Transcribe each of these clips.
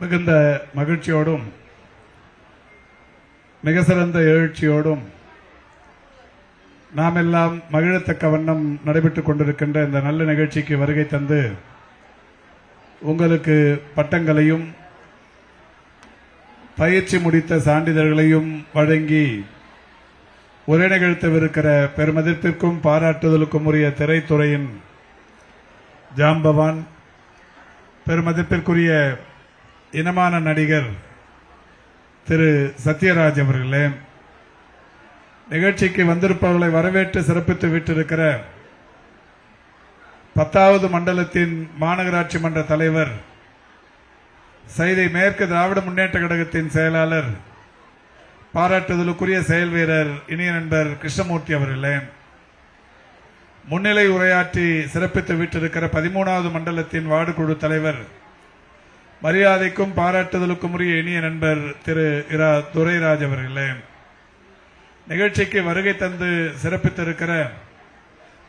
மிகுந்த மகிழ்ச்சியோடும் மிக சிறந்த எழுச்சியோடும் நாம் எல்லாம் மகிழத்தக்க வண்ணம் நடைபெற்றுக் கொண்டிருக்கின்ற இந்த நல்ல நிகழ்ச்சிக்கு வருகை தந்து உங்களுக்கு பட்டங்களையும் பயிற்சி முடித்த சான்றிதழ்களையும் வழங்கி உரை நிகழ்த்தவிருக்கிற பெருமதிப்பிற்கும் பாராட்டுதலுக்கும் உரிய திரைத்துறையின் ஜாம்பவான் பெருமதிப்பிற்குரிய இனமான நடிகர் திரு சத்யராஜ் அவர்களே, நிகழ்ச்சிக்கு வந்திருப்பவர்களை வரவேற்று சிறப்பித்து விட்டிருக்கிற 10வது மண்டலத்தின் மாநகராட்சி மன்ற தலைவர், சைதை மேற்கு திராவிட முன்னேற்ற கழகத்தின் செயலாளர், பாராட்டுதலுக்குரிய செயல் வீரர் இனிய நண்பர் கிருஷ்ணமூர்த்தி அவர்களே, முன்னிலை உரையாற்றி சிறப்பித்து விட்டிருக்கிற 13வது மண்டலத்தின் வார்டு குழு தலைவர், மரியாதைக்கும் பாராட்டுதலுக்கும் உரிய இனிய நண்பர் திரு இரா துரைராஜ் அவர்களே, நிகழ்ச்சிக்கு வருகை தந்து சிறப்பித்திருக்கிற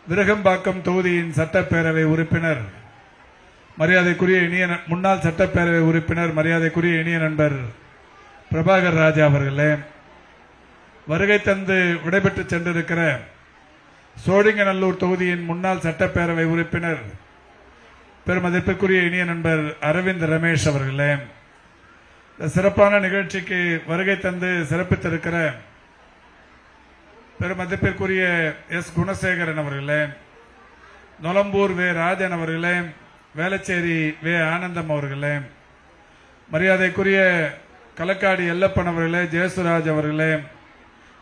விருகம்பாக்கம் தொகுதியின் சட்டப்பேரவை உறுப்பினர், மரியாதைக்குரிய முன்னாள் சட்டப்பேரவை உறுப்பினர், மரியாதைக்குரிய இனிய நண்பர் பிரபாகர் ராஜா அவர்களே, வருகை தந்து விடைபெற்று சென்றிருக்கிற சோழிங்கநல்லூர் தொகுதியின் முன்னாள் சட்டப்பேரவை உறுப்பினர், பெருமதிப்பிற்குரிய இனிய நண்பர் அரவிந்த் ரமேஷ் அவர்களே, இந்த சிறப்பான நிகழ்ச்சிக்கு வருகை தந்து சிறப்பித்திருக்கிற பெருமதிப்பிற்குரிய எஸ் குணசேகரன் அவர்களே, நொலம்பூர் வே ராஜன் அவர்களே, வேளச்சேரி வே ஆனந்தம் அவர்களே, மரியாதைக்குரிய களக்காடி எல்லப்பன் அவர்களே, ஜெயசுராஜ் அவர்களே,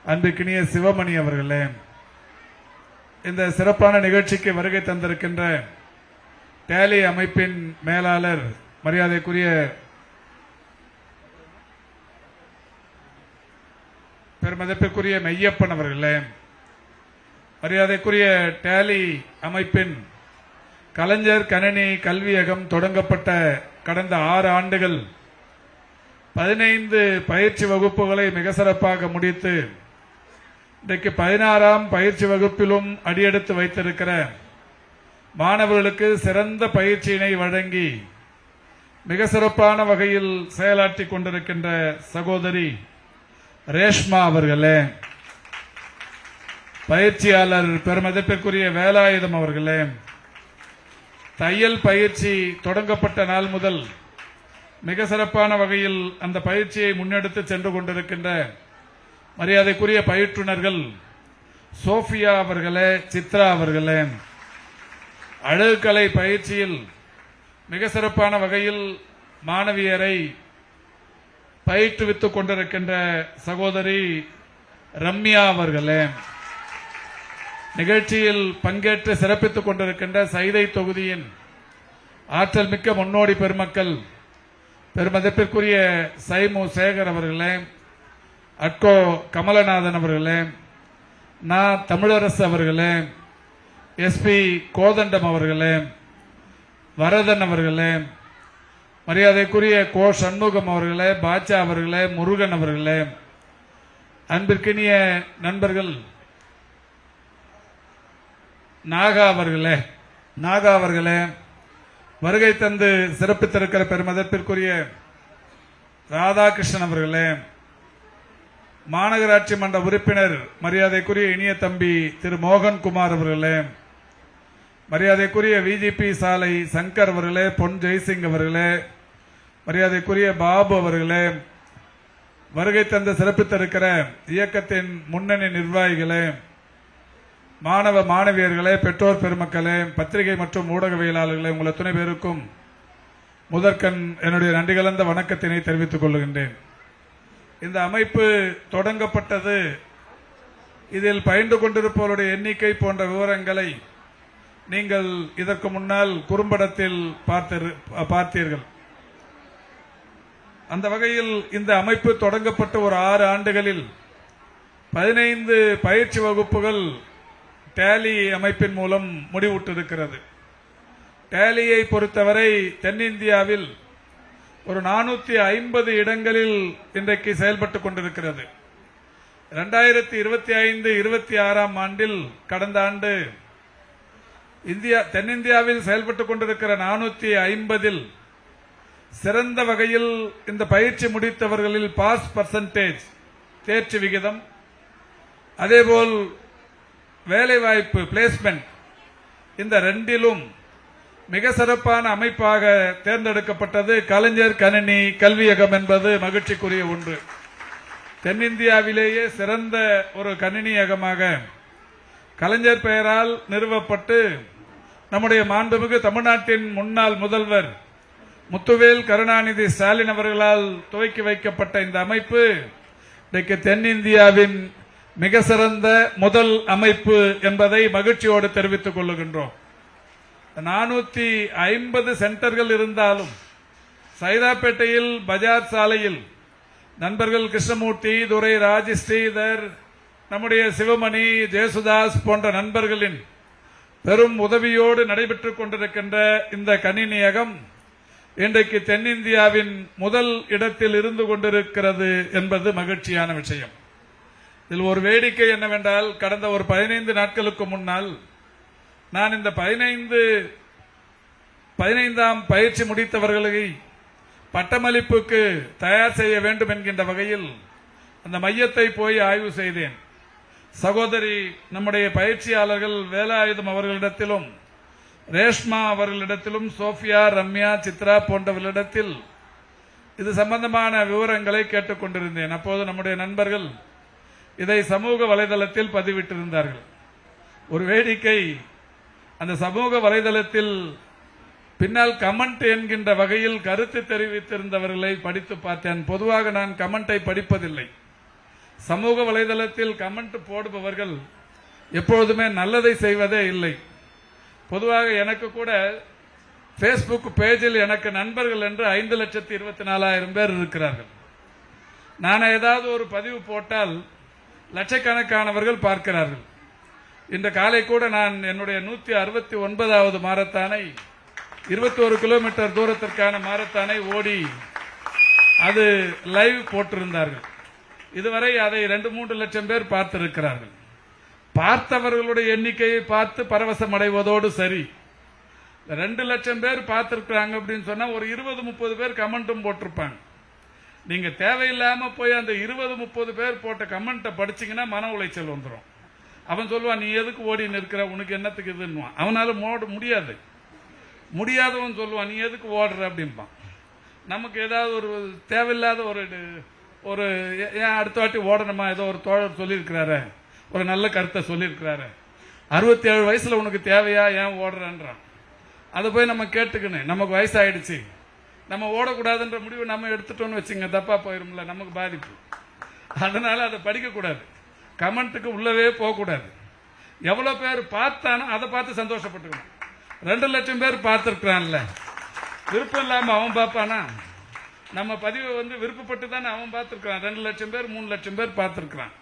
அன்பிற்கினிய சிவமணி அவர்களே, இந்த சிறப்பான நிகழ்ச்சிக்கு வருகை தந்திருக்கின்ற டேலி அமைப்பின் மேலாளர், மரியாதைக்குரிய பெருமதிப்பிற்குரிய மெய்யப்பன் அவர்களே, மரியாதைக்குரிய டேலி அமைப்பின் கலைஞர் கணினி கல்வியகம் தொடங்கப்பட்ட கடந்த 6 ஆண்டுகள் 15 பயிற்சி வகுப்புகளை மிக சிறப்பாக முடித்து இன்றைக்கு 16ஆம் பயிற்சி வகுப்பிலும் அடியெடுத்து வைத்திருக்கிற மாணவர்களுக்கு சிறந்த பயிற்சியினை வழங்கி மிக சிறப்பான வகையில் செயலாற்றிக் கொண்டிருக்கின்ற சகோதரி ரேஷ்மா அவர்களே, பயிற்சியாளர் பெருமதிப்பிற்குரிய வேலாயுதம் அவர்களே, தையல் பயிற்சி தொடங்கப்பட்ட நாள் முதல் மிக சிறப்பான வகையில் அந்த பயிற்சியை முன்னெடுத்து சென்று கொண்டிருக்கின்ற மரியாதைக்குரிய பயிற்றுனர்கள் சோஃபியா அவர்களே, சித்ரா அவர்களே, அழகுக்கலை பயிற்சியில் மிக சிறப்பான வகையில் மாணவியரை பயிற்றுவித்துக் கொண்டிருக்கின்ற சகோதரி ரம்யா அவர்களே, நிகழ்ச்சியில் பங்கேற்று சிறப்பித்துக் கொண்டிருக்கின்ற சைதை தொகுதியின் ஆற்றல் மிக்க முன்னோடி பெருமக்கள், பெருமதிப்பிற்குரிய சைமு சேகர் அவர்களே, அட்கோ கமலநாதன் அவர்களே, நா தமிழரசு அவர்களே, எஸ்பி கோதண்டம் அவர்களே, வரதன் அவர்களே, மரியாதைக்குரிய கோ சண்முகம் அவர்களே, பாட்சா அவர்களே, முருகன் அவர்களே, அன்பிற்கினிய நண்பர்கள் நாகா அவர்களே, வருகை தந்து சிறப்பித்திருக்கிற பெருமதிப்பிற்குரிய ராதாகிருஷ்ணன் அவர்களே, மாநகராட்சி மன்ற உறுப்பினர் மரியாதைக்குரிய இனிய தம்பி திரு மோகன்குமார் அவர்களே, மரியாதைக்குரிய விஜிபி சாலை சங்கர் அவர்களே, பொன் ஜெய்சிங் அவர்களே, மரியாதைக்குரிய பாபு அவர்களே, வருகை தந்து சிறப்பித்திருக்கிற இயக்கத்தின் முன்னணி நிர்வாகிகளே, மாணவ மாணவியர்களே, பெற்றோர் பெருமக்களே, பத்திரிகை மற்றும் ஊடகவியலாளர்களே, உங்கள் அத்தனை பேருக்கும் முதற்கண் என்னுடைய நன்றி கலந்த வணக்கத்தினை தெரிவித்துக் கொள்கின்றேன். இந்த அமைப்பு தொடங்கப்பட்டது, இதில் பயின்று கொண்டிருப்பவருடைய எண்ணிக்கை போன்ற விவரங்களை நீங்கள் இதற்கு முன்னால் குறும்படத்தில் பார்த்தீர்கள். அந்த வகையில் இந்த அமைப்பு தொடங்கப்பட்ட ஒரு 6 ஆண்டுகளில் 15 பயிற்சி வகுப்புகள் டேலி அமைப்பின் மூலம் முடிவுற்றிருக்கிறது. டேலியை பொறுத்தவரை தென்னிந்தியாவில் ஒரு 450 இடங்களில் இன்றைக்கு செயல்பட்டுக் கொண்டிருக்கிறது. 2025-26ஆம் ஆண்டில் கடந்த ஆண்டு தென்னிந்தியாவில் செயல்பட்டுக் கொண்டிருக்கிற 450 சிறந்த வகையில் இந்த பயிற்சி முடித்தவர்களில் பாஸ் பர்சன்டேஜ் தேர்ச்சி விகிதம், அதேபோல் வேலைவாய்ப்பு பிளேஸ்மெண்ட், இந்த ரெண்டிலும் மிக சிறப்பான அமைப்பாக தேர்ந்தெடுக்கப்பட்டது கலைஞர் கணினி கல்வியகம் என்பது மகிழ்ச்சிக்குரிய ஒன்று. தென்னிந்தியாவிலேயே சிறந்த ஒரு கணினியகமாக கலைஞர் பெயரால் நிறுவப்பட்டு நம்முடைய மாண்புமிகு தமிழ்நாட்டின் முன்னாள் முதல்வர் முத்துவேல் கருணாநிதி ஸ்டாலின் அவர்களால் துவக்கி வைக்கப்பட்ட இந்த அமைப்பு இன்றைக்கு தென்னிந்தியாவின் மிக சிறந்த முதல் அமைப்பு என்பதை மகிழ்ச்சியோடு தெரிவித்துக் கொள்ளுகின்றோம். 450 சென்டர்கள் இருந்தாலும் சைதாப்பேட்டையில் பஜார் சாலையில் நண்பர்கள் கிருஷ்ணமூர்த்தி, துரை ராஜ், ஸ்ரீதர், நம்முடைய சிவமணி, ஜேசுதாஸ் போன்ற நண்பர்களின் பெரும் உதவியோடு நடைபெற்றுக் கொண்டிருக்கின்ற இந்த கணினியகம் இன்றைக்கு தென்னிந்தியாவின் முதல் இடத்தில் இருந்து கொண்டிருக்கிறது என்பது மகிழ்ச்சியான விஷயம். இதில் ஒரு வேடிக்கை என்னவென்றால், கடந்த ஒரு 15 நாட்களுக்கு முன்னால் நான் இந்த 15ஆம் பயிற்சி முடித்தவர்களை பட்டமளிப்புக்கு தயார் செய்ய வேண்டும் என்கின்ற வகையில் அந்த மையத்தை போய் ஆய்வு செய்தேன். சகோதரி நம்முடைய பயிற்சியாளர்கள் வேலாயுதம் அவர்களிடத்திலும், ரேஷ்மா அவர்களிடத்திலும், சோஃபியா, ரம்யா, சித்ரா போன்றவர்களிடத்தில் இது சம்பந்தமான விவரங்களை கேட்டுக் கொண்டிருந்தேன். அப்போது நம்முடைய நண்பர்கள் இதை சமூக வலைதளத்தில் பதிவிட்டிருந்தார்கள். ஒரு வேடிக்கை, அந்த சமூக வலைதளத்தில் பின்னால் கமெண்ட் என்கின்ற வகையில் கருத்து தெரிவித்திருந்தவர்களை படித்து பார்த்தேன். பொதுவாக நான் கமெண்டை படிப்பதில்லை. சமூக வலைதளத்தில் கமெண்ட் போடுபவர்கள் எப்பொழுதுமே நல்லதை செய்வதே இல்லை. பொதுவாக எனக்கு கூட பேஸ்புக் பேஜில் எனக்கு நண்பர்கள் என்று 5,24,000 பேர் இருக்கிறார்கள். நான் ஏதாவது ஒரு பதிவு போட்டால் லட்சக்கணக்கானவர்கள் பார்க்கிறார்கள். இன்று காலை கூட நான் என்னுடைய 169வது மாரத்தானை 21 கிலோமீட்டர் தூரத்திற்கான மாரத்தானை ஓடி அது லைவ் போட்டிருந்தார்கள். இதுவரை அதை 2-3 லட்சம் பேர் பார்த்திருக்கிறார்கள். பார்த்தவர்களுடைய எண்ணிக்கையை பார்த்து பரவசம் அடைவதோடு சரி, 2 லட்சம் பேர் பார்த்திருக்கிறாங்க அப்படின்னு சொன்னா ஒரு 20-30 பேர் கமெண்ட்டும் போட்டிருப்பாங்க. நீங்க தேவையில்லாம போய் அந்த 20-30 பேர் போட்ட கமெண்ட்டை படிச்சீங்கன்னா மன உளைச்சல் வந்துடும். அவன் சொல்லுவான், நீ எதுக்கு ஓடி நிற்கிற, உனக்கு என்னத்துக்கு இதுன்னுவான். அவனால முடியாதவன் சொல்லுவான், நீ எதுக்கு ஓடுற அப்படின்பான். நமக்கு ஏதாவது ஒரு தேவையில்லாத ஒரு ஏன் அடுத்த வாட்டி ஓடணுமா, ஏதோ ஒரு தோழர் சொல்லியிருக்கிறாரு, ஒரு நல்ல கருத்தை சொல்லியிருக்கிறாரு, 67 வயசுல உனக்கு தேவையா, ஏன் ஓடுறன்றான். அதை போய் நம்ம கேட்டுக்கணும். நமக்கு வயசாயிடுச்சு, நம்ம ஓடக்கூடாதுன்ற முடிவு நம்ம எடுத்துட்டோம்னு வச்சுங்க, தப்பா போயிரும்ல, நமக்கு பாதிப்பு. அதனால அதை படிக்கக்கூடாது, கமெண்ட்டுக்கு உள்ளவே போகக்கூடாது. எவ்வளவு பேர் பார்த்தானோ அதை பார்த்து சந்தோஷப்பட்டுக்கணும். 2 லட்சம் பேர் பார்த்திருக்கிறான்ல, விருப்பம் இல்லாம அவன் பார்ப்பானா? நம்ம பதிவை விருப்பப்பட்டு தானே அவன் பார்த்திருக்கிறான். 2 லட்சம் பேர் 3 லட்சம் பேர் பார்த்திருக்கிறான்.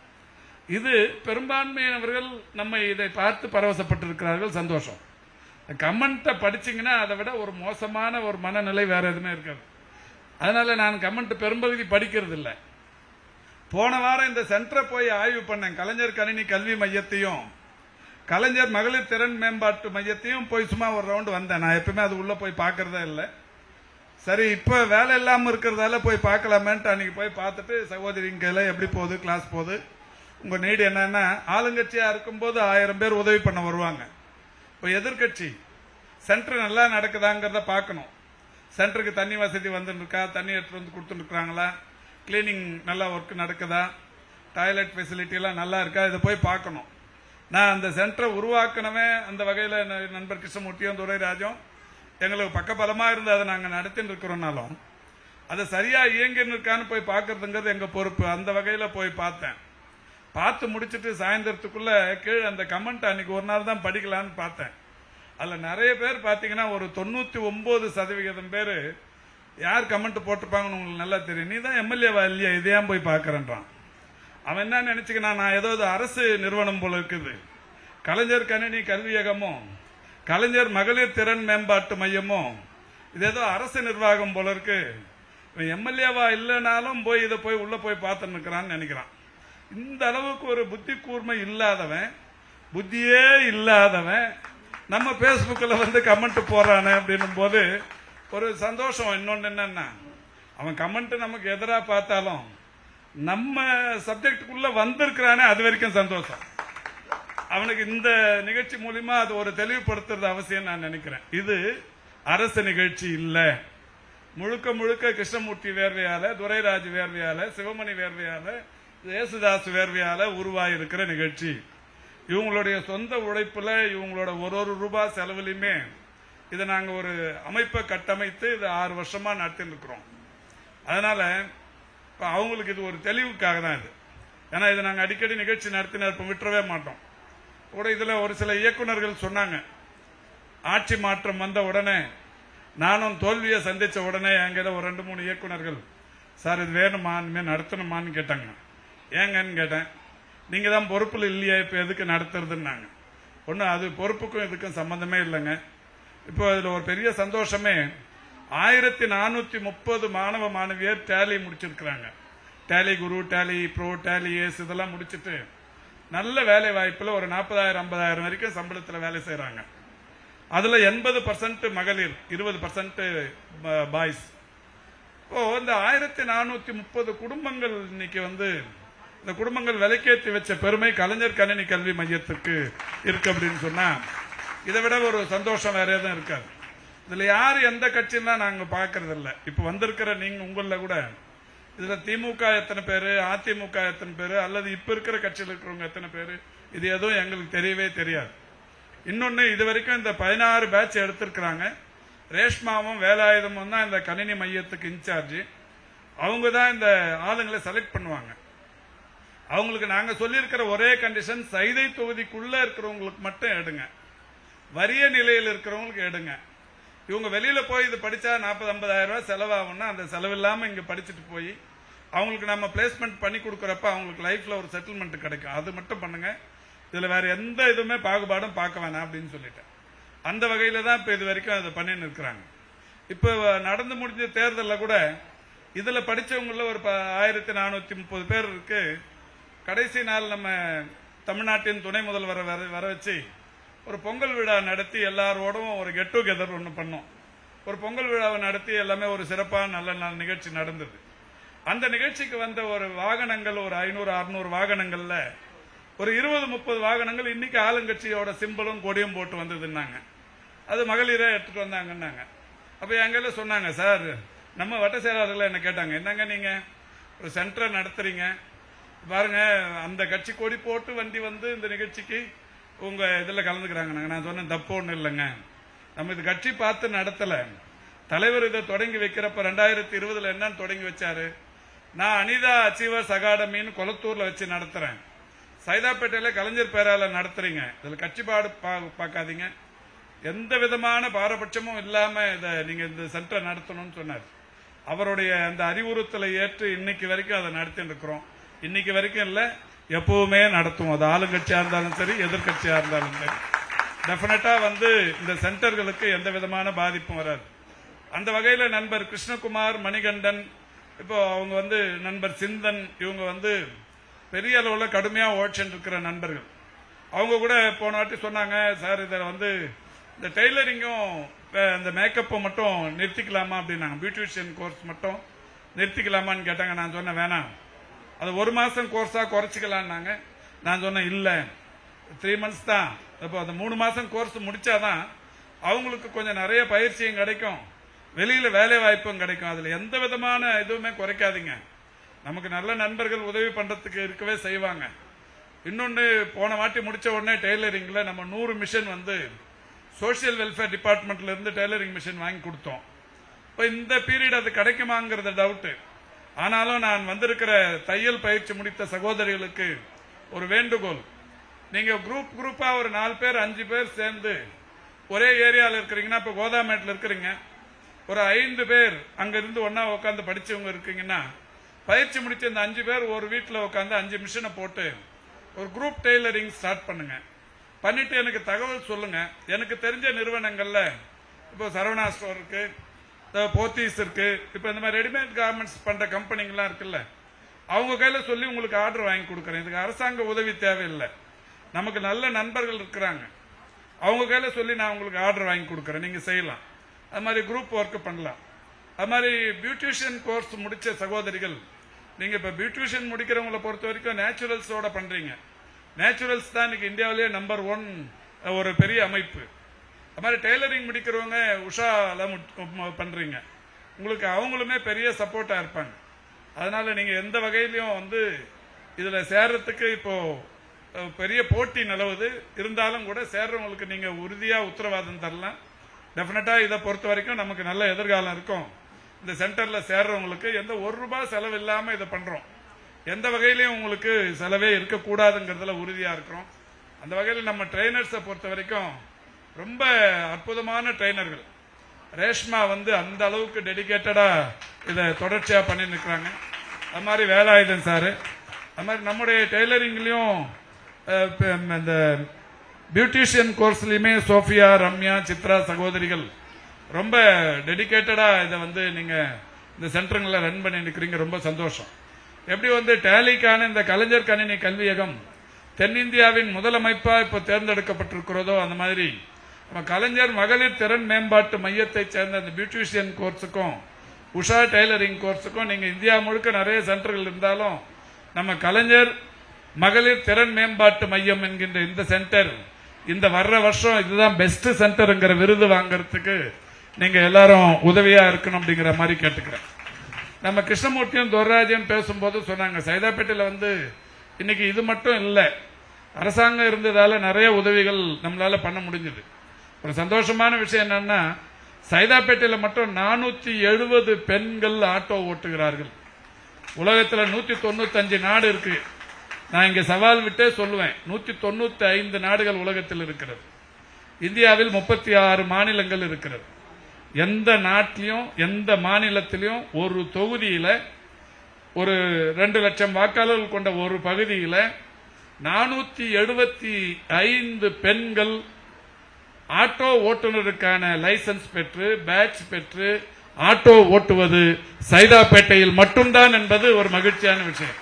இது பெரும்பான்மையானவர்கள் நம்ம இதை பார்த்து பரவசப்பட்டிருக்கிறார்கள், சந்தோஷம். கமெண்ட்டை படிச்சீங்கன்னா அதை விட ஒரு மோசமான ஒரு மனநிலை வேற எதுவுமே இருக்காது. அதனால நான் கமெண்ட் பெரும்பகுதி படிக்கிறது இல்லை. போன வாரம் இந்த சென்டரை போய் ஆய்வு பண்ணேன். கலைஞர் கணினி கல்வி மையத்தையும் கலைஞர் மகளிர் திறன் மேம்பாட்டு மையத்தையும் போய் சும்மா ஒரு ரவுண்டு வந்தேன். நான் எப்பவுமே அது உள்ள போய் பார்க்கறதே இல்லை. சரி, இப்ப வேலை இல்லாம இருக்கிறதால போய் பார்க்கலாமேன்ட்டு அன்னைக்கு போய் பார்த்துட்டு, சகோதரி கையில எப்படி போகுது, கிளாஸ் போகுது, உங்க நீடு என்னன்னா, ஆளுங்கட்சியா இருக்கும்போது 1000 பேர் உதவி பண்ண வருவாங்க. இப்போ எதிர்கட்சி சென்டர் நல்லா நடக்குதாங்கிறத பார்க்கணும். சென்டருக்கு தண்ணி வசதி வந்துருக்கா, தண்ணி எடுத்து வந்து கொடுத்துருக்காங்களா, கிளீனிங் நல்லா ஒர்க் நடக்குதா, டாய்லெட் ஃபெசிலிட்டி எல்லாம் நல்லா இருக்கா, இதை போய் பார்க்கணும். நான் அந்த சென்டரை உருவாக்கணுமே அந்த வகையில் நண்பர் கிருஷ்ணமூர்த்தியும் துரைராஜும் எங்களுக்கு பக்கபலமா இருந்து அதை நாங்கள் நடத்தின்னு இருக்கிறோம்னாலும் அதை சரியா இயங்கின்னு இருக்கான்னு போய் பார்க்கறதுங்கிறது எங்க பொறுப்பு. அந்த வகையில் போய் பார்த்தேன். பார்த்து முடிச்சுட்டு சாயந்தரத்துக்குள்ள கீழே அந்த கமெண்ட் அன்னைக்கு ஒரு நாள் தான் படிக்கலான்னு பார்த்தேன். அதுல நிறைய பேர் பார்த்தீங்கன்னா ஒரு 99% பேர் யார் கமெண்ட் போட்டிருப்பாங்கன்னு உங்களுக்கு நல்லா தெரியும். நீ தான் எம்எல்ஏவா இல்லையா, இதையான் போய் பார்க்கறன்றான். அவன் என்ன நினைச்சுக்கிறான், நான் ஏதோ அரசு நிறுவனம் போல இருக்குது, கலைஞர் கணினி கல்வியகமும் கலைஞர் மகளிர் திறன் மேம்பாட்டு மையமும் இது ஏதோ அரசு நிர்வாகம் போல இருக்கு, எம்எல்ஏவா இல்லைனாலும் போய் இதை போய் உள்ள போய் பார்த்துன்னு இருக்கிறான்னு நினைக்கிறான். இந்த அளவுக்கு ஒரு புத்தி கூர்மை இல்லாதவன், புத்தியே இல்லாதவன் நம்ம பேஸ்புக்கில் கமெண்ட் போறானே அப்படின்னும் போது ஒரு சந்தோஷம். இன்னொன்னு என்னன்னா, அவன் கமெண்ட் நமக்கு எதிரா பார்த்தாலும் நம்ம சப்ஜெக்டுக்குள்ள வந்திருக்கிறானே, அது வரைக்கும் சந்தோஷம். அவனுக்கு இந்த நிகழ்ச்சி மூலியமா அது ஒரு தெளிவுபடுத்துறது அவசியம் நான் நினைக்கிறேன். இது அரசு நிகழ்ச்சி இல்ல, முழுக்க முழுக்க கிருஷ்ணமூர்த்தி வேர்வையால, துரைராஜ் வேர்வையால, சிவமணி வேர்வையால, ஏசுதாஸ் வேர்வையால உருவாயிருக்கிற நிகழ்ச்சி. இவங்களுடைய சொந்த உழைப்புல, இவங்களோட ஒரு ரூபாய் செலவுலையுமே இதை நாங்க ஒரு அமைப்பை கட்டமைத்து இது 6 வருஷமா நடத்திட்டு இருக்கிறோம். அதனால அவங்களுக்கு இது ஒரு தெளிவுக்காக தான் இது. ஏன்னா இதை நாங்க அடிக்கடி நிகழ்ச்சி நடத்தின விட்டுறவே மாட்டோம். கூட இதுல ஒரு சில இயக்குநர்கள் சொன்னாங்க, ஆட்சி மாற்றம் வந்த உடனே, நானும் தோல்வியை சந்திச்ச உடனே என்கிட்ட ஒரு 2-3 இயக்குநர்கள், சார் இது வேணுமா, இனிமேல் நடத்தணுமான்னு கேட்டாங்க. ஏங்கன்னு கேட்டேன். நீங்க தான் பொறுப்புல இல்லையா, இப்ப எதுக்கு நடத்துறதுன்னாங்க. ஒண்ணு, அது பொறுப்புக்கும் இதுக்கும் சம்பந்தமே இல்லைங்க. இப்போ இதுல ஒரு பெரிய சந்தோஷமே, 1430 மாணவ மாணவியர் டேலி முடிச்சிருக்கிறாங்க. டேலி குரு, டேலி ப்ரோ, டேலி ஏஸ் இதெல்லாம் முடிச்சுட்டு நல்ல வேலை வாய்ப்புல ஒரு 40,000-50,000 வரைக்கும் சம்பளத்துல வேலை செய்யறாங்க. அதுல 80% மகளிர், 20% பாய்ஸ். இந்த 1430 குடும்பங்கள் இன்னைக்கு இந்த குடும்பங்கள் விலைக்கேற்றி வச்ச பெருமை கலைஞர் கணினி கல்வி மையத்துக்கு இருக்கு அப்படின்னு சொன்னா, இதை விட ஒரு சந்தோஷம் வேற எதுவும் இருக்காது. இதுல யாரு எந்த கட்சின்னா நாங்க பாக்குறது இல்ல. இப்ப வந்திருக்கிற நீங்க உங்கள கூட இதுல திமுக எத்தனை பேரு, அதிமுக எத்தனை பேரு, அல்லது இப்ப இருக்கிற கட்சியில் இருக்கிறவங்க எத்தனை பேரு, இது எதுவும் எங்களுக்கு தெரியவே தெரியாது. இன்னொன்னு, இது வரைக்கும் இந்த 16 பேட்ச் எடுத்திருக்கிறாங்க. ரேஷ்மாவும் வேலாயுதமும் தான் இந்த கணினி மையத்துக்கு இன்சார்ஜ். அவங்க தான் இந்த ஆளுங்களை செலக்ட் பண்ணுவாங்க. அவங்களுக்கு நாங்க சொல்லியிருக்கிற ஒரே கண்டிஷன், சைதை தொகுதிக்குள்ள இருக்கிறவங்களுக்கு மட்டும் எடுங்க, வறிய நிலையில் இருக்கிறவங்களுக்கு எடுங்க. இவங்க வெளியில போய் இது படிச்சா 40-50,000 ரூபாய் செலவாகும்னா, அந்த செலவு இல்லாம இங்க படிச்சுட்டு போய் அவங்களுக்கு நம்ம பிளேஸ்மெண்ட் பண்ணி கொடுக்கறப்ப அவங்களுக்கு லைஃப்ல ஒரு செட்டில்மெண்ட் கிடைக்கும். அது மட்டும் பண்ணுங்க. இதுல வேற எந்த இதுவுமே பாகுபாடும் பார்க்க வேணாம் அப்படின்னு சொல்லிட்டேன். அந்த வகையில தான் இப்ப இது வரைக்கும் அதை பண்ணின்னு இருக்கிறாங்க. இப்ப நடந்து முடிஞ்ச தேர்தலில் கூட இதுல படிச்சவங்கள ஒரு 1430 பேர் இருக்கு. கடைசி நாள் நம்ம தமிழ்நாட்டின் துணை முதல்வரை வர வச்சு ஒரு பொங்கல் விழா நடத்தி எல்லாரோடும் ஒரு கெட் டுகெதர் ஒன்று பண்ணோம். ஒரு பொங்கல் விழாவை நடத்தி எல்லாமே ஒரு சிறப்பான நல்ல நிகழ்ச்சி நடந்தது. அந்த நிகழ்ச்சிக்கு வந்த ஒரு வாகனங்கள் ஒரு 500-600 வாகனங்கள்ல ஒரு 20-30 வாகனங்கள் இன்னைக்கு ஆளுங்கட்சியோட சிம்பலும் கொடியும் போட்டு வந்ததுன்னாங்க. அது மகளிரே எடுத்துட்டு வந்தாங்கன்னாங்க. அப்ப எங்கள சொன்னாங்க, சார் நம்ம வட்ட செயலாளர்கள் என்ன கேட்டாங்க, என்னங்க நீங்க ஒரு சென்டரை நடத்துறீங்க பாருங்க, அந்த கட்சி கொடி போட்டு வண்டி இந்த நிகழ்ச்சிக்கு உங்க இதுல கலந்துக்கிறாங்க. நான் சொன்னேன், தப்பு ஒண்ணு இல்லைங்க, நம்ம இது கட்சி பார்த்து நடத்தல. தலைவர் இதை தொடங்கி வைக்கிறப்ப 2020 என்னன்னு தொடங்கி வச்சாரு, நான் அனிதா அச்சீவர்ஸ் அகாடமின்னு கொளத்தூர்ல வச்சு நடத்துறேன், சைதாப்பேட்டையில கலைஞர் பேரால நடத்துறீங்க, இதுல கட்சிப்பாடு பார்க்காதீங்க, எந்த விதமான பாரபட்சமும் இல்லாம இதை நீங்க இந்த சென்டரை நடத்தணும்னு சொன்னார். அவருடைய அந்த அறிவுறுத்தலை ஏற்று இன்னைக்கு வரைக்கும் அதை நடத்திட்டு இருக்கிறோம். இன்னைக்கு வரைக்கும் இல்ல, எப்பவுமே நடத்துவோம். அது ஆளுங்கட்சியா இருந்தாலும் சரி, எதிர்கட்சியா இருந்தாலும் சரி. டெபினட்டா இந்த சென்டர்களுக்கு எந்த விதமான பாதிப்பும் வராது. அந்த வகையில நண்பர் கிருஷ்ணகுமார், மணிகண்டன், இப்போ அவங்க நண்பர் சிந்தன், இவங்க பெரிய அளவுல கடுமையா உழைச்சுட்டு இருக்கிற நண்பர்கள். அவங்க கூட போன வாட்டி சொன்னாங்க, சார் இதில் இந்த டெய்லரிங்கும் இந்த மேக்கப்பும் மட்டும் நிறுத்திக்கலாமா அப்படின்னாங்க, பியூட்டிஷியன் கோர்ஸ் மட்டும் நிறுத்திக்கலாமான்னு கேட்டாங்க. நான் சொன்னேன் வேணாம், அது 1 மாசம் கோர்ஸா குறைச்சிக்கலான்னாங்க. நான் சொன்னேன் இல்ல, 3 months தான். இப்போ அந்த 3 மாசம் கோர்ஸ் முடிச்சாதான் அவங்களுக்கு கொஞ்சம் நிறைய பயிற்சியும் கிடைக்கும், வெளியில வேலை வாய்ப்பும் கிடைக்கும். அதுல எந்த விதமான இதுவுமே குறைக்காதீங்க. நமக்கு நல்ல நண்பர்கள் உதவி பண்றதுக்கு இருக்கவே செய்வாங்க. இன்னொன்னு, போன வாட்டி முடிச்ச உடனே டெய்லரிங்ல நம்ம 100 மிஷின் சோசியல் வெல்ஃபேர் டிபார்ட்மெண்ட்ல இருந்து டெய்லரிங் மிஷின் வாங்கி கொடுத்தோம். இப்ப இந்த பீரியட் அது கிடைக்குமாங்கிறது டவுட். ஆனாலும் நான் வந்திருக்கிற தையல் பயிற்சி முடித்த சகோதரிகளுக்கு ஒரு வேண்டுகோள், நீங்க குரூப்பா ஒரு 4 பேர் 5 பேர் சேர்ந்து ஒரே ஏரியாவில் இருக்கிறீங்கன்னா, இப்ப கோதாமேட்டில் இருக்கிறீங்க, ஒரு 5 பேர் அங்க இருந்து ஒன்னா உட்காந்து படிச்சவங்க இருக்கீங்கன்னா, பயிற்சி முடிச்ச இந்த 5 பேர் ஒரு வீட்டில் உட்காந்து 5 மிஷினை போட்டு ஒரு குரூப் டெய்லரிங் ஸ்டார்ட் பண்ணுங்க. பண்ணிட்டு எனக்கு தகவல் சொல்லுங்க. எனக்கு தெரிஞ்ச நிறுவனங்கள்ல இப்போ சரவணா ஸ்டோர் இருக்கு, போத்தீஸ் இருக்கு, இப்ப இந்த மாதிரி ரெடிமேட் கார்மெண்ட்ஸ் பண்ற கம்பெனிங்கெல்லாம் இருக்குல்ல, அவங்க கையில சொல்லி உங்களுக்கு ஆர்டர் வாங்கி கொடுக்கறேன். இதுக்கு அரசாங்க உதவி தேவையில்லை, நமக்கு நல்ல நண்பர்கள் இருக்கிறாங்க, அவங்க கையில சொல்லி நான் உங்களுக்கு ஆர்டர் வாங்கி கொடுக்கறேன், நீங்க செய்யலாம். அது மாதிரி குரூப் ஒர்க் பண்ணலாம். அது மாதிரி பியூட்டிஷியன் கோர்ஸ் முடிச்ச சகோதரிகள், நீங்க இப்ப பியூட்டிஷியன் முடிக்கிறவங்களை பொறுத்த வரைக்கும் நேச்சுரல்ஸோட பண்றீங்க. நேச்சுரல்ஸ் தான் இன்னைக்கு இந்தியாவிலேயே நம்பர் 1 ஒரு பெரிய அமைப்பு. அது மாதிரி டெய்லரிங் முடிக்கிறவங்க உஷால பண்றீங்க. உங்களுக்கு அவங்களுமே பெரிய சப்போர்ட்டா இருப்பாங்க. அதனால நீங்க எந்த வகையிலையும் வந்து இதுல சேர்றதுக்கு இப்போ பெரிய போட்டி நிலவுது. இருந்தாலும் கூட சேர்றவங்களுக்கு நீங்க உறுதியா உத்தரவாதம் தரலாம். டெஃபினட்டா இதை பொறுத்த வரைக்கும் நமக்கு நல்ல எதிர்காலம் இருக்கும். இந்த சென்டர்ல சேர்றவங்களுக்கு எந்த ₹1 செலவு இல்லாம இதை பண்றோம். எந்த வகையிலையும் உங்களுக்கு செலவே இருக்கக்கூடாதுங்கிறதுல உறுதியா இருக்கிறோம். அந்த வகையில் நம்ம ட்ரைனர்ஸை பொறுத்த வரைக்கும் ரொம்ப அற்புதமான ட்ரைனர்கள். ரேஷ்மா வந்து அந்த அளவுக்கு டெடிகேட்டடா இதை தொடர்ச்சியா பண்ணி நிற்கிறாங்க. அது மாதிரி வேலாயுதன் சாரு, அது மாதிரி நம்முடைய டெய்லரிங்லயும் இந்த பியூட்டிஷியன் கோர்ஸ்லயுமே சோஃபியா, ரம்யா, சித்ரா சகோதரிகள் ரொம்ப டெடிகேட்டடா இதை வந்து நீங்க இந்த சென்டருங்களை ரன் பண்ணி நிற்கிறீங்க. ரொம்ப சந்தோஷம். எப்படி வந்து டேலிக்கான இந்த கலைஞர் கணினி கல்வியகம் தென்னிந்தியாவின் முதல் அமைப்பா இப்போ தேர்ந்தெடுக்கப்பட்டிருக்கிறதோ, அந்த மாதிரி நம்ம கலைஞர் மகளிர் திறன் மேம்பாட்டு மையத்தை சேர்ந்த இந்த பியூட்டிஷியன் கோர்ஸுக்கும் உஷா டெய்லரிங் கோர்ஸுக்கும் நீங்க இந்தியா முழுக்க நிறைய சென்டர்கள் இருந்தாலும் நம்ம கலைஞர் மகளிர் திறன் மேம்பாட்டு மையம் என்கின்ற இந்த சென்டர் இந்த வர்ற வருஷம் இதுதான் பெஸ்ட் சென்டர்ங்கிற விருது வாங்கறதுக்கு நீங்க எல்லாரும் உதவியா இருக்கணும் அப்படிங்கிற மாதிரி கேட்டுக்கிறேன். நம்ம கிருஷ்ணமூர்த்தியும் துரைராஜன் பேசும்போது சொன்னாங்க, சைதாப்பேட்டையில வந்து இன்னைக்கு இது மட்டும் இல்லை, அரசாங்கம் இருந்ததால நிறைய உதவிகள் நம்மளால பண்ண முடிஞ்சது. ஒரு சந்தோஷமான விஷயம் என்னன்னா, சைதாப்பேட்டையில மட்டும் 470 பெண்கள் ஆட்டோ ஓட்டுகிறார்கள். உலகத்தில் 195 நாடு இருக்கு. நான் இங்க சவால் விட்டே சொல்லுவேன், 195 நாடுகள் உலகத்தில் இருக்கிறது. இந்தியாவில் 36 மாநிலங்கள் இருக்கிறது. எந்த நாட்டிலையும் எந்த மாநிலத்திலையும் ஒரு தொகுதியில ஒரு 2 லட்சம் வாக்காளர்கள் கொண்ட ஒரு பகுதியில் 475 பெண்கள் ஆட்டோ ஓட்டுநருக்கான லைசன்ஸ் பெற்று பேட்ச் பெற்று ஆட்டோ ஓட்டுவது சைதாப்பேட்டையில் மட்டும்தான் என்பது ஒரு மகிழ்ச்சியான விஷயம்.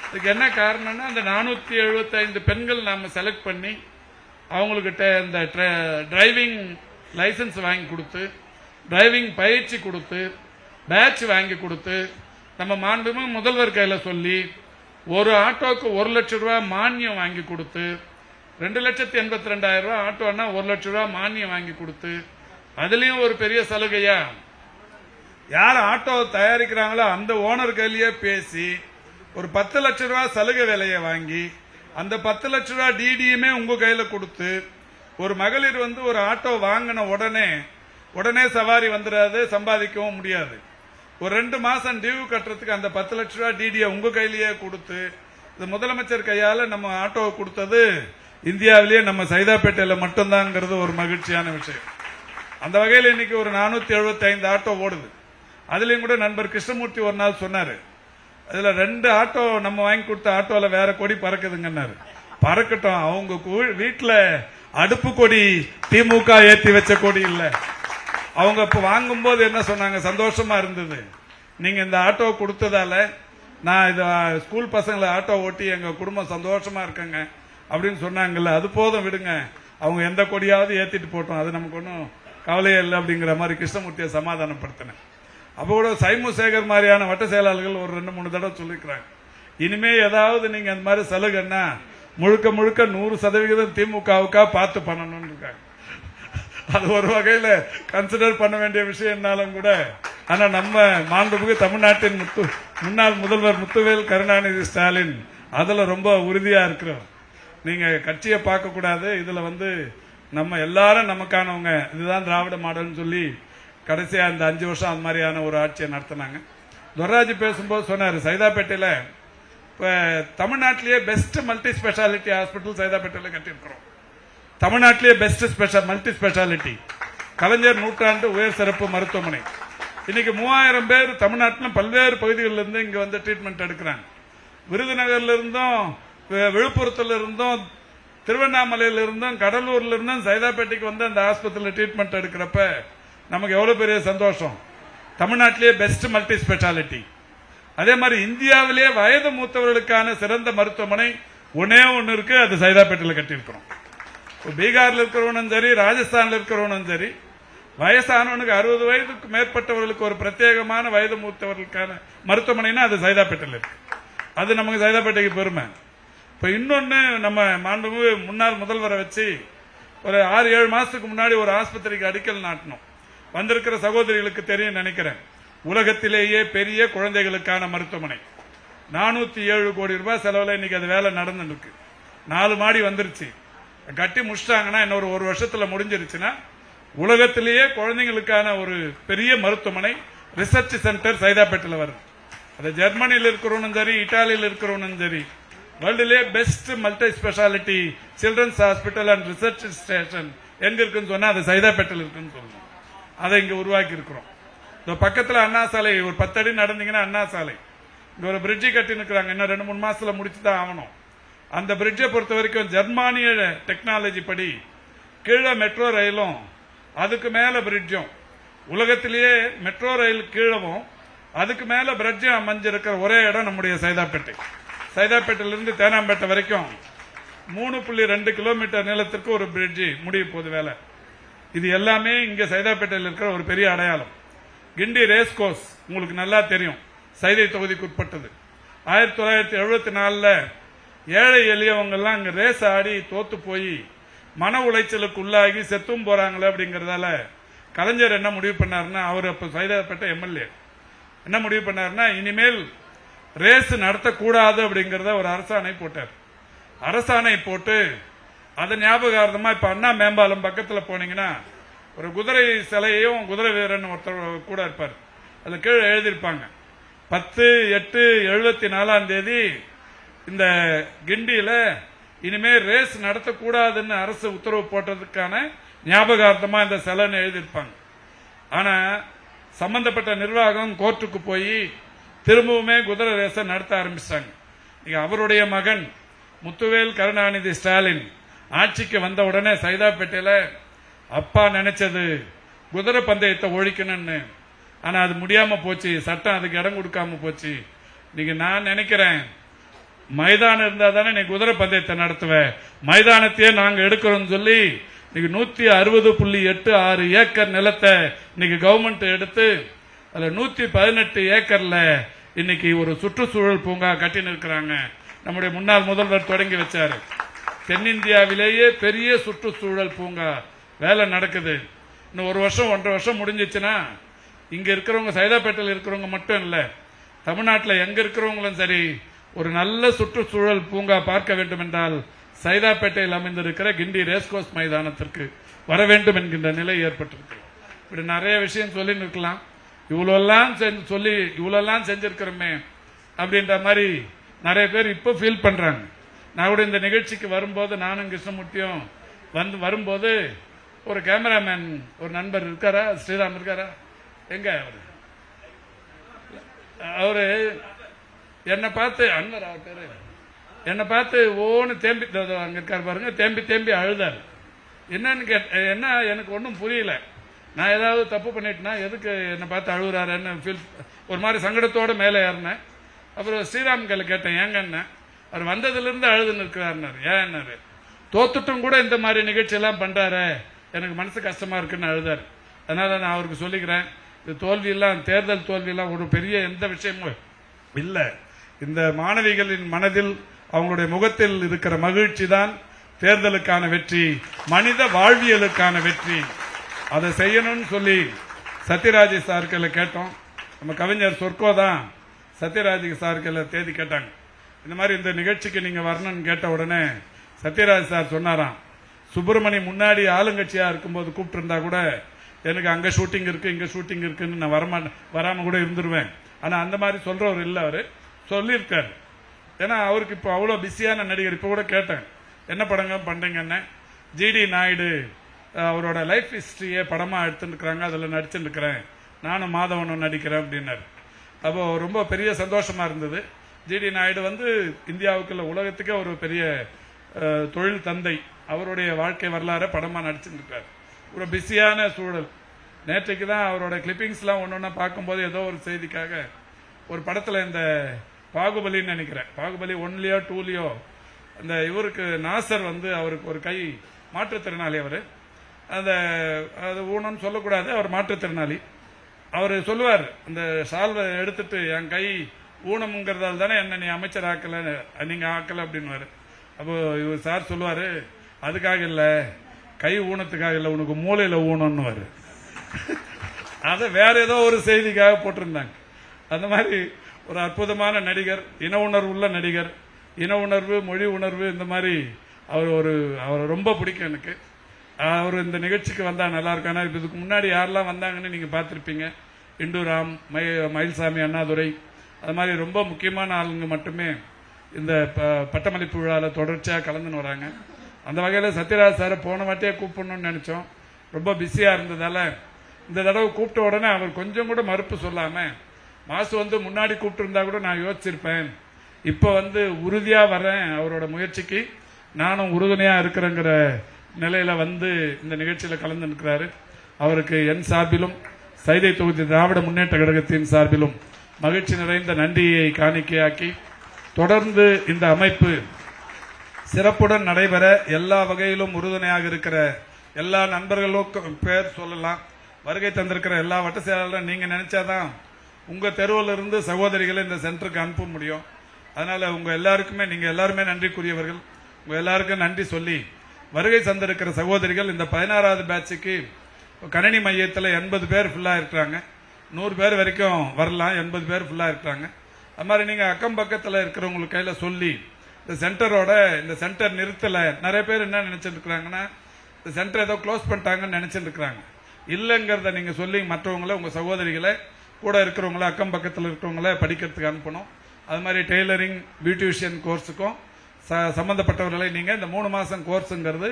இதுக்கு என்ன காரணம்னா, அந்த 475 பெண்கள் நாம செலக்ட் பண்ணி அவங்களுக்கு இந்த டிரைவிங் லைசன்ஸ் வாங்கி கொடுத்து, டிரைவிங் பயிற்சி கொடுத்து, பேட்ச் வாங்கி கொடுத்து, நம்ம மாண்புமிகு முதல்வர் கையில சொல்லி ஒரு ஆட்டோக்கு ₹1,00,000 மானியம் வாங்கி கொடுத்து, 2,82,000 ஆட்டோன்னா ₹1,00,000 மானியம் வாங்கி கொடுத்து, அதுலயும் ஒரு பெரிய சலுகையா யார் ஆட்டோ தயாரிக்கிறாங்களோ அந்த ஓனர் கையிலேயே பேசி ஒரு ₹10 லட்சம் சலுகை விலையை வாங்கி அந்த ₹10 லட்சம் டிடியுமே உங்க கையில கொடுத்து, ஒரு மகளிர் வந்து ஒரு ஆட்டோ வாங்கின உடனே சவாரி வந்துடாது, சம்பாதிக்கவும் முடியாது. ஒரு 2 மாசம் டியூ கட்டுறதுக்கு அந்த ₹10 லட்சம் டிடியை உங்க கையிலேயே கொடுத்து, இது முதலமைச்சர் கையால நம்ம ஆட்டோவை கொடுத்தது இந்தியாவிலேயே நம்ம சைதாப்பேட்டையில மட்டும்தாங்கிறது ஒரு மகிழ்ச்சியான விஷயம். அந்த வகையில் இன்னைக்கு ஒரு 475 ஆட்டோ ஓடுது. அதுலயும் கூட நண்பர் கிருஷ்ணமூர்த்தி ஒரு நாள் சொன்னாரு, அதுல 2 ஆட்டோ நம்ம வாங்கி கொடுத்த ஆட்டோல வேற கொடி பறக்குதுங்கன்னாரு. பறக்கட்டும், அவங்க வீட்டுல அடுப்பு கொடி திமுக ஏற்றி வச்ச கொடி இல்ல. அவங்க இப்ப வாங்கும் போது என்ன சொன்னாங்க, சந்தோஷமா இருந்தது, நீங்க இந்த ஆட்டோ கொடுத்ததால நான் இது ஸ்கூல் பசங்களை ஆட்டோ ஓட்டி எங்க குடும்பம் சந்தோஷமா இருக்கங்க அப்படின்னு சொன்னாங்கல்ல. அது போதும் விடுங்க, அவங்க எந்த கொடியாவது ஏத்திட்டு போட்டோம், அது நமக்கு ஒன்றும் கவலையே இல்லை அப்படிங்கிற மாதிரி கிருஷ்ணமூர்த்தியை சமாதானப்படுத்தினேன். அப்போ கூட சைமு சேகர் மாதிரியான வட்ட செயலாளர்கள் ஒரு 2-3 தடவை சொல்லிக்கிறாங்க, இனிமே ஏதாவது நீங்க அந்த மாதிரி சலுகைன்னா முழுக்க 100% திமுகவுக்கா பார்த்து பண்ணணும்னு இருக்காங்க. அது ஒரு வகையில கன்சிடர் பண்ண வேண்டிய விஷயம்னாலும் கூட, ஆனா நம்ம மாண்புமிகு தமிழ்நாட்டின் முன்னாள் முதல்வர் முத்துவேல் கருணாநிதி ஸ்டாலின் அதுல ரொம்ப உறுதியா இருக்கிறோம். நீங்க கட்சியை பார்க்க கூடாது, இதுல வந்து நம்ம எல்லாரும் நமக்கானவங்க, இதுதான் திராவிட மாடல்னு சொல்லி கடைசியா இந்த 5 வருஷம் அந்த மாதிரியான ஒரு ஆட்சியை நடத்தினாங்க. துரைராஜ் பேசும்போது சொன்னாரு, சைதாப்பேட்டையில இப்ப தமிழ்நாட்டிலேயே பெஸ்ட் மல்டி ஸ்பெஷாலிட்டி ஹாஸ்பிட்டல் சைதாப்பேட்டையில கட்டியிருக்கிறோம். தமிழ்நாட்டிலேயே பெஸ்ட் மல்டி ஸ்பெஷாலிட்டி கலைஞர் நூற்றாண்டு உயர் சிறப்பு மருத்துவமனை. இன்னைக்கு 3000 பேர் தமிழ்நாட்டில் பல்வேறு பகுதிகளில் இருந்து இங்க வந்து ட்ரீட்மெண்ட் எடுக்கிறாங்க. விருதுநகர்ல இருந்தும், விழுப்புரத்துல இருந்தும், திருவண்ணாமலையில இருந்தும், கடலூர்ல இருந்தும் சைதாப்பேட்டைக்கு வந்து அந்த ஆஸ்பத்திரியில் ட்ரீட்மெண்ட் எடுக்கிறப்ப நமக்கு எவ்வளவு பெரிய சந்தோஷம். தமிழ்நாட்டிலேயே பெஸ்ட் மல்டி ஸ்பெஷாலிட்டி. அதே மாதிரி இந்தியாவிலேயே வயது மூத்தவர்களுக்கான சிறந்த மருத்துவமனை ஒன்னே ஒன்னு இருக்கு, அது சைதாப்பேட்டையில் கட்டியிருக்கிறோம். பீகார்ல இருக்கிறவனும் சரி, ராஜஸ்தான்ல இருக்கிறவனும் சரி, வயசானவனுக்கு 60 வயதுக்கு மேற்பட்டவர்களுக்கு ஒரு பிரத்யேகமான வயது மூத்தவர்களுக்கான மருத்துவமனைனா அது சைதாப்பேட்டையில் இருக்கு. அது நமக்கு சைதாப்பேட்டைக்கு பெருமை. இப்ப இன்னொன்னு, நம்ம மாண்புமிகு முன்னாள் முதல்வரை வச்சு ஒரு 6-7 மாசத்துக்கு முன்னாடி ஒரு ஆஸ்பத்திரிக்கு அடிக்கல் நாட்டணும். வந்திருக்கிற சகோதரிகளுக்கு தெரியும் நினைக்கிறேன். உலகத்திலேயே பெரிய குழந்தைகளுக்கான மருத்துவமனை 407 கோடி ரூபாய் செலவுல இன்னைக்கு அது வேலை நடந்துட்டு இருக்கு. 4 மாடி வந்துருச்சு. கட்டி முடிச்சிட்டாங்கன்னா இன்னொரு 1 வருஷத்துல முடிஞ்சிருச்சுன்னா உலகத்திலேயே குழந்தைங்களுக்கான ஒரு பெரிய மருத்துவமனை ரிசர்ச் சென்டர் சைதாப்பேட்டையில் வருது. அது ஜெர்மனியில் இருக்கிறவனும் சரி, இட்டாலியில் இருக்கிறவனும் சரி, வேர்ல்டுலேயே best multi specialty children's hospital and research station எங்க இருக்குன்னு சொன்னா அது சைதாப்பேட்டையில் இருக்குன்னு சொல்லணும். அதை இங்க உருவாக்கி இருக்கிறோம். இந்த பக்கத்துல அண்ணா சாலை ஒரு 10 அடி நடந்தீங்கன்னா அண்ணா சாலை, இங்க ஒரு பிரிட்ஜி கட்டி நிற்கிறாங்க. இன்னும் 2-3 மாசத்துல முடிச்சுதான் ஆகணும். அந்த பிரிட்ஜை பொறுத்த வரைக்கும் ஜெர்மானிய டெக்னாலஜி படி கீழே மெட்ரோ ரயிலும் அதுக்கு மேல பிரிட்ஜும், உலகத்திலேயே மெட்ரோ ரயில் கீழவும் அதுக்கு மேல பிரிட்ஜும் அமைஞ்சிருக்கிற ஒரே இடம் நம்முடைய சைதாப்பேட்டை. சைதாப்பேட்டையிலிருந்து தேனாம்பேட்டை வரைக்கும் 3.2 கிலோமீட்டர் நீளத்திற்கு ஒரு பிரிட்ஜ் முடிய போகுது வேலை. இது எல்லாமே இங்க சைதாப்பேட்டையில் இருக்கிற ஒரு பெரிய அடையாளம். கிண்டி ரேஸ் கோர்ஸ் உங்களுக்கு நல்லா தெரியும், சைதை தொகுதிக்கு உட்பட்டது. 1974 ஏழை எளியவங்க எல்லாம் இங்க ரேஸ் ஆடி தோத்து போய் மன உளைச்சலுக்கு உள்ளாகி செத்தும் போறாங்களே அப்படிங்கறதால கலைஞர் என்ன முடிவு பண்ணாருன்னா, அவர் அப்ப சைதாப்பேட்டை எம்எல்ஏ என்ன முடிவு பண்ணாருன்னா, இனிமேல் ரேஸ் நடத்தக்கூடாது அப்படிங்கறத ஒரு அரசாணை போட்டார். அரசாணை போட்டு அதை ஞாபகார்த்தமா இப்ப அண்ணா மேம்பாலம் பக்கத்துல போனீங்கன்னா ஒரு குதிரை சிலையையும் குதிரை வீரன் ஒருத்தர் கூட இருப்பார். அதுல கீழே எழுதியிருப்பாங்க 10/8/74 இந்த கிண்டியில இனிமே ரேஸ் நடத்தக்கூடாதுன்னு அரசு உத்தரவு போட்டதுக்கான ஞாபகார்த்தமா இந்த சிலைன்னு எழுதியிருப்பாங்க. ஆனா சம்பந்தப்பட்ட நிர்வாகம் கோர்ட்டுக்கு போய் திரும்பவுமே குதிரை ரேஸை நடத்த ஆரம்பிச்சாங்க. அவருடைய மகன் முத்துவேல் கருணாநிதி ஸ்டாலின் ஆட்சிக்கு வந்த உடனே சைதாப்பேட்டையில அப்பா நினைச்சது குதிரை பந்தயத்தை ஒழிக்கணும்னு, ஆனா அது முடியாம போச்சு. சட்டம் அதுக்கு இடம் கொடுக்காம போச்சு. நீங்க நான் நினைக்கிறேன், மைதானம் இருந்தா தானே நீ குதிரை பந்தயத்தை நடத்துவ, மைதானத்தையே நாங்க எடுக்கிறோம் சொல்லி இன்னைக்கு 160.86 ஏக்கர் நிலத்தை இன்னைக்கு கவர்மெண்ட் எடுத்து அதுல 118 ஏக்கர்ல இன்னைக்கு ஒரு சுற்றுச்சூழல் பூங்கா கட்டி நிற்கிறாங்க. நம்முடைய முன்னாள் முதல்வர் தொடங்கி வச்சாரு. தென்னிந்தியாவிலேயே பெரிய சுற்றுச்சூழல் பூங்கா வேலை நடக்குது. இன்னும் 1 வருஷம் 1.5 வருஷம் முடிஞ்சிச்சுன்னா இங்க இருக்கிறவங்க சைதாப்பேட்டையில் இருக்கிறவங்க மட்டும் இல்ல, தமிழ்நாட்டில் எங்க இருக்கிறவங்களும் சரி ஒரு நல்ல சுற்றுச்சூழல் பூங்கா பார்க்க வேண்டும் என்றால் சைதாப்பேட்டையில் அமைந்திருக்கிற கிண்டி ரேஸ்கோர்ஸ் மைதானத்திற்கு வர வேண்டும் என்கின்ற நிலை ஏற்பட்டிருக்கு. இப்படி நிறைய விஷயம் சொல்லி நிற்கலாம். இவ்வளவு செஞ்சிருக்கிறோமே அப்படின்ற மாதிரி நிறைய பேர் இப்ப ஃபீல் பண்றாங்க. நான் கூட இந்த நிகழ்ச்சிக்கு வரும்போது நானும் கிருஷ்ணமூர்த்தியும் வரும்போது ஒரு கேமராமேன் ஒரு நண்பர் இருக்காரா, ஸ்ரீராம் இருக்காரா, எங்க அவரு என்னை பார்த்து அன்வர் அவர் பேரு என்னை பார்த்து ஓன்னு தேம்பி அங்க இருக்காரு பாருங்க, தேம்பி அழுதாரு. என்னன்னு என்ன எனக்கு ஒன்றும் புரியல. நான் ஏதாவது தப்பு பண்ணிட்டேன்னா எதுக்கு என்னை பார்த்து அழுகுறாருன்னு ஃபீல் ஒரு மாதிரி சங்கடத்தோட மேலே ஏறினேன். அப்புறம் ஸ்ரீராம் கையில் கேட்டேன், ஏங்க என்ன அவர் வந்ததுலேருந்து அழுதுன்னு இருக்கிறாருன்னாரு. ஏன் என்னாரு, தோத்துட்டும் கூட இந்த மாதிரி நிகழ்ச்சி எல்லாம் பண்றாரு, எனக்கு மனசு கஷ்டமா இருக்குன்னு அழுதாரு. அதனால நான் அவருக்கு சொல்லிக்கிறேன், இது தோல்வியெல்லாம் தேர்தல் தோல்வியெல்லாம் ஒரு பெரிய எந்த விஷயமும் இல்லை. இந்த மாணவிகளின் மனதில் அவங்களுடைய முகத்தில் இருக்கிற மகிழ்ச்சி தான் தேர்தலுக்கான வெற்றி, மனித வாழ்வியலுக்கான வெற்றி. அதை செய்யணும்னு சொல்லி சத்யராஜ் சார்களை கேட்டோம். நம்ம கவிஞர் சொர்க்கோ தான் சத்யராஜ் சார்களை தேதி கேட்டாங்க. இந்த மாதிரி இந்த நிகழ்ச்சிக்கு நீங்க வரணும்னு கேட்ட உடனே சத்யராஜ் சார் சொன்னாராம், சுப்பிரமணி முன்னாடி ஆளுங்கட்சியா இருக்கும்போது கூப்பிட்டு இருந்தா கூட எனக்கு அங்க ஷூட்டிங் இருக்கு இங்க ஷூட்டிங் இருக்குன்னு நான் வராம கூட இருந்துருவேன். ஆனா அந்த மாதிரி சொல்றவர் இல்ல, அவரு சொல்லியிருக்காரு. ஏன்னா அவருக்கு இப்போ அவ்வளோ பிஸியான நடிகர். இப்போ கூட கேட்டேன் என்ன படங்க பண்றீங்கன்னு. ஜிடி நாயுடு அவரோட லைஃப் ஹிஸ்டரியே படமா எடுத்துருக்கிறாங்க, அதில் நடிச்சுட்டு இருக்கிறேன், நானும் மாதவனும் நடிக்கிறேன் அப்படின்னாரு. அப்போ ரொம்ப பெரிய சந்தோஷமா இருந்தது. ஜிடி நாயுடு இந்தியாவுக்குள்ள உலகத்துக்கே ஒரு பெரிய தொழில் தந்தை. அவருடைய வாழ்க்கை வரலாறு படமா நடிச்சுட்டு இருக்காரு. ஒரு பிஸியான சூழல். நேற்றைக்கு தான் அவரோட கிளிப்பிங்ஸ்லாம் ஒன்னொன்னா பார்க்கும்போது ஏதோ ஒரு செய்திக்காக ஒரு படத்துல இந்த பாகுபலின்னு நினைக்கிறேன், பாகுபலி 1லயோ 2லயோ அந்த இவருக்கு நாசர் அவருக்கு ஒரு கை மாற்றுத்திறனாளி, அது ஊனம்னு சொல்லக்கூடாது, அவர் மாற்றுத்திறனாளி. அவர் சொல்லுவார், இந்த சால்வை எடுத்துட்டு என் கை ஊனம்ங்கிறதால தானே என்ன நீ அமைச்சர் ஆக்கல, நீங்க ஆக்கல அப்படின்னுவாரு. அப்போ இவர் சார் சொல்லுவாரு, அதுக்காக இல்ல, கை ஊனத்துக்காக இல்ல, உனக்கு மூளையில ஊனம்னுவாரு. அதை வேற ஏதோ ஒரு செய்திக்காக போட்டிருந்தாங்க. அந்த மாதிரி ஒரு அற்புதமான நடிகர், இன உணர்வு உள்ள நடிகர், இன உணர்வு, மொழி உணர்வு, இந்த மாதிரி அவரை ரொம்ப பிடிக்கும் எனக்கு. அவர் இந்த நிகழ்ச்சிக்கு வந்தா நல்லா இருக்கும். ஆனால் இதுக்கு முன்னாடி யாரெல்லாம் வந்தாங்கன்னு நீங்க பார்த்திருப்பீங்க. இண்டுராம், மயில்சாமி, அண்ணாதுரை, அது மாதிரி ரொம்ப முக்கியமான ஆளுங்க மட்டுமே இந்த பட்டமளிப்பு விழாவில் தொடர்ச்சியாக கலந்துன்னு வராங்க. அந்த வகையில் சத்யராஜ் சாரை போன வாட்டியே கூப்பிடணும்னு நினைச்சோம். ரொம்ப பிஸியா இருந்ததால இந்த தடவை கூப்பிட்ட உடனே அவர் கொஞ்சம் கூட மறுப்பு சொல்லாம, மாசு முன்னாடி கூப்பிட்டு இருந்தா கூட நான் யோசிச்சிருப்பேன், இப்ப உறுதியா வர்றேன், அவரோட முயற்சிக்கு நானும் உறுதுணையா இருக்கிறேங்கிற நிலையில இந்த நிகழ்ச்சியில கலந்து நிற்கிறாரு. அவருக்கு என் சார்பிலும் சைதை தொகுதி திராவிட முன்னேற்ற கழகத்தின் சார்பிலும் மகிழ்ச்சி நிறைந்த நன்றியை காணிக்கையாக்கி, தொடர்ந்து இந்த அமைப்பு சிறப்புடன் நடைபெற எல்லா வகையிலும் உறுதுணையாக இருக்கிற எல்லா நண்பர்களுக்கும் பேர் சொல்லலாம். வருகை தந்திருக்கிற எல்லா வட்ட செயலாளரும் நீங்க நினைச்சாதான் உங்க தெருவில் இருந்து சகோதரிகளை இந்த சென்டருக்கு அனுப்ப முடியும். அதனால உங்க எல்லாருக்குமே, நீங்க எல்லாருமே நன்றிக்குரியவர்கள். உங்க எல்லாருக்கும் நன்றி சொல்லி, வருகை தந்திருக்கிற சகோதரிகள் இந்த 16வது பேட்சுக்கு கணினி மையத்தில் 80 பேர் ஃபுல்லா இருக்கிறாங்க. 100 பேர் வரைக்கும் வரலாம், 80 பேர் ஃபுல்லா இருக்கிறாங்க. அது மாதிரி நீங்க அக்கம் பக்கத்தில் இருக்கிறவங்களுக்கு கையில சொல்லி, இந்த சென்டர் நிறுத்தல, நிறைய பேர் என்ன நினைச்சிட்டு இருக்கிறாங்கன்னா, இந்த சென்டர் ஏதோ க்ளோஸ் பண்ணிட்டாங்கன்னு நினைச்சிட்டு இருக்கிறாங்க. இல்லைங்கிறத நீங்க சொல்லி மற்றவங்களை, உங்க சகோதரிகளை, கூட இருக்கிறவங்கள, அக்கம் பக்கத்தில் இருக்கிறவங்கள படிக்கிறதுக்கு அனுப்பணும். அது மாதிரி டெய்லரிங், பியூட்டிஷியன் கோர்ஸுக்கும் சம்பந்தப்பட்டவர்களை நீங்க இந்த 3 மாசம் கோர்ஸுங்கிறது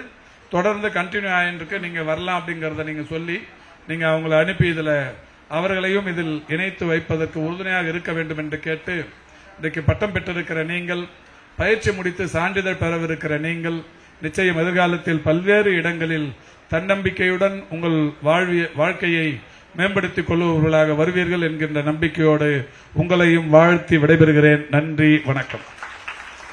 தொடர்ந்து கண்டினியூ ஆயிருக்கு, நீங்க வரலாம் அப்படிங்கறத நீங்க சொல்லி நீங்க அவங்களை அனுப்பி அவர்களையும் இதில் இணைத்து வைப்பதற்கு உறுதுணையாக இருக்க வேண்டும் என்று கேட்டு, இன்றைக்கு பட்டம் பெற்றிருக்கிற நீங்கள், பயிற்சி முடித்து சான்றிதழ் பெறவிருக்கிற நீங்கள், நிச்சயம் எதிர்காலத்தில் பல்வேறு இடங்களில் தன்னம்பிக்கையுடன் உங்கள் வாழ்க்கையை மேம்படுத்திக் கொள்ளுபவர்களாக வருவீர்கள் என்கின்ற நம்பிக்கையோடு உங்களையும் வாழ்த்தி விடைபெறுகிறேன். நன்றி, வணக்கம்.